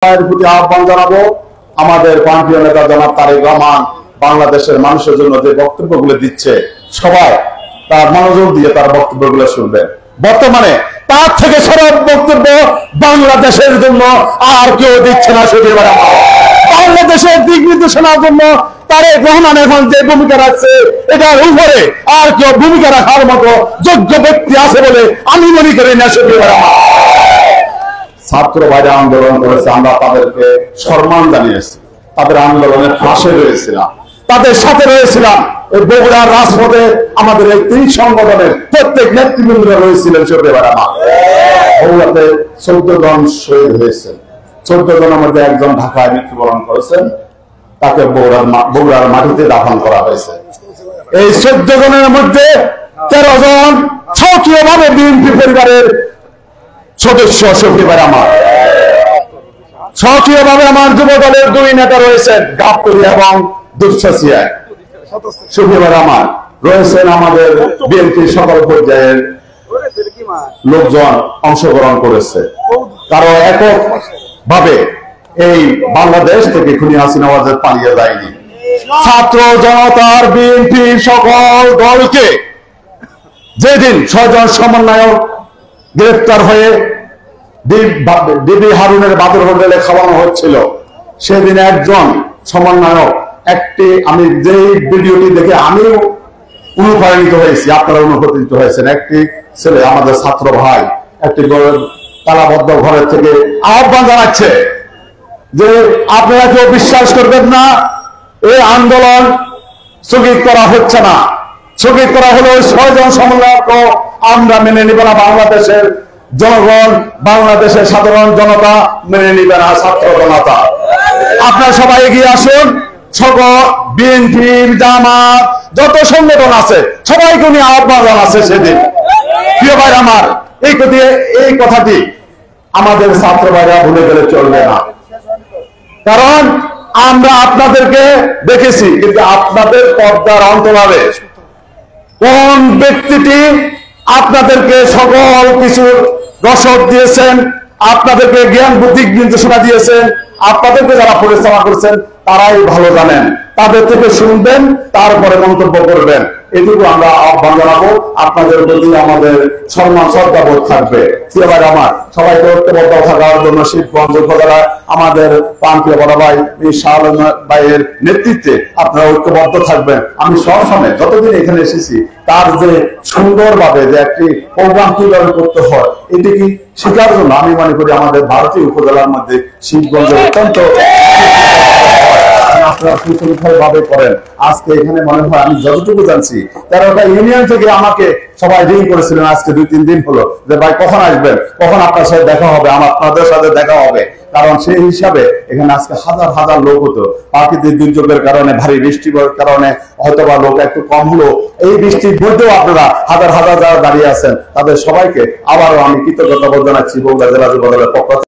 প্রতি আহ্বান জানাবো আমাদের প্রান্তীয় নেতা জনাব তারেক রহমান বাংলাদেশের মানুষের জন্য যে বক্তব্যগুলো দিচ্ছে সবাই তার মনোযোগ দিয়ে তার বক্তব্যগুলো শুনবেন। বর্তমানে তার থেকে সরব বক্তব্য বাংলাদেশের জন্য আর কেউ দিচ্ছে না। শুধু বাংলাদেশের দিক নির্দেশনার জন্য তারেক রহমান এখন যে ভূমিকা রাখছে এটার উপরে আর কেউ ভূমিকা রাখার মতো যোগ্য ব্যক্তি আছে বলে আমি মনে করি না। শুধু ছাত্র ভাইরা আন্দোলন করেছে, আমরা তাদেরকে সম্মান জানিয়েছি, তাদের আন্দোলনের পাশে রয়েছিলাম, তাদের সাথে রয়েছিলাম। এই বগুড়ার রাজপথে আমাদের এই 3 সংগঠনের প্রত্যেক নেতৃবৃন্দ রয়েছিলেন। বগুড়াতে 14 জন শহীদ হয়েছেন, 14 জনের মধ্যে একজন ঢাকায় মৃত্যুবরণ করেছেন, তাকে বগুড়ার মাটিতে দাফন করা হয়েছে। এই 14 জনের মধ্যে 13 জন সক্রিয়ভাবে বিএনপি পরিবারের সদস্য। আমার সক্রিয়ভাবে আমার যুব দলের 2 নেতা রয়েছেন, গাবতলী এবং দুপচাচিয়ায়। আমার রয়েছেন আমাদের বিএনপির সকল পর্যায়ের লোকজন অংশগ্রহণ করেছে। কারো একক ভাবে এই বাংলাদেশ থেকে খুনি হাসিনা পালিয়ে যায়নি। ছাত্র জনতার বিএনপির সকল দলকে যেদিন 6 জন সমন্বয়ক গ্রেফতার হয়ে ডিবি হারুনের বাদর হোটেলে খাওয়ানো হচ্ছিল, সেদিন একজন সমন্বয়ক আমি যে ভিডিওটি দেখে আমিও অনুপ্রাণিত হয়েছি, আপনারা অনুপ্রাণিত হয়েছেন। একটি ছেলে আমাদের ছাত্র ভাই একটি তালাবদ্ধ ঘরের থেকে আহ্বান জানাচ্ছে যে আপনারা কেউ বিশ্বাস করবেন না, এই আন্দোলন স্থগিত করা হচ্ছে না, স্থগিত করা হলো 6 জন সমন্বয়ক আমরা মেনে নিব না, বাংলাদেশের জনগণ, বাংলাদেশের সাধারণ জনতা মেনে নিবে না। ছাত্র জনতা আপনারা সবাই এগিয়ে আসুন, সকল বিএনপি জামাত যত সংগঠন আছে সবাইকে নিয়ে আহ্বান জানাচ্ছে সেদিন। প্রিয় ভাই আমার, এই কথাটি আমাদের ছাত্র ভাইরা ভুলে গেলে চলবে না, কারণ আমরা আপনাদেরকে দেখেছি, কিন্তু আপনাদের পর্দার অন্তরালে কোন ব্যক্তিটি আপনাদেরকে সকল কিছুর রসদ দিয়েছেন, আপনাদেরকে জ্ঞান বুদ্ধি নির্দেশনা দিয়েছেন, আপনাদেরকে যারা পরিচালনা করছেন তারাই ভালো জানেন। তাদের থেকে শুনবেন, তারপরে মন্তব্য করবেন। এটুকু আমরা আহ্বান জানাবো। আপনাদের প্রতি আমাদের সম্মান শ্রদ্ধা বোধ থাকবে। এবার আমার সবাইকে ঐক্যবদ্ধ থাকার জন্য শিবগঞ্জ উপজেলা আমাদের প্রান্তীয় বড় ভাই শাহ আলম ভাইয়ের নেতৃত্বে আপনারা ঐক্যবদ্ধ থাকবেন। আমি সবসময় যতদিন এখানে এসেছি তার যে সুন্দরভাবে যে একটি প্রোগ্রাম কিভাবে করতে হয় এটি কি শেখার জন্য আমি মনে করি আমাদের ভারতীয় উপজেলার মধ্যে শিবগঞ্জ অত্যন্ত আপনারা সুসংখ্যকভাবে করেন। আজকে এখানে মনে হয় আমি যতটুকু জানছি 13টা ইউনিয়ন থেকে আমাকে সবাই রিং করেছিলেন আজকে 2-3 দিন হলো যে ভাই কখন আসবেন, কখন আপনার সাথে দেখা হবে, আপনাদের সাথে দেখা হবে। কারণ সেই হিসাবে এখানে আজকে হাজার হাজার লোক হতো। প্রাকৃতিক দুর্যোগের কারণে, ভারী বৃষ্টির কারণে হয়তো বা লোক একটু কম হলো। এই বৃষ্টির মধ্যেও আপনারা হাজার হাজার যারা দাঁড়িয়ে আছেন তাদের সবাইকে আবারও আমি কৃতজ্ঞতা জানাচ্ছি বগুড়া জেলা যুব দলের পক্ষ থেকে।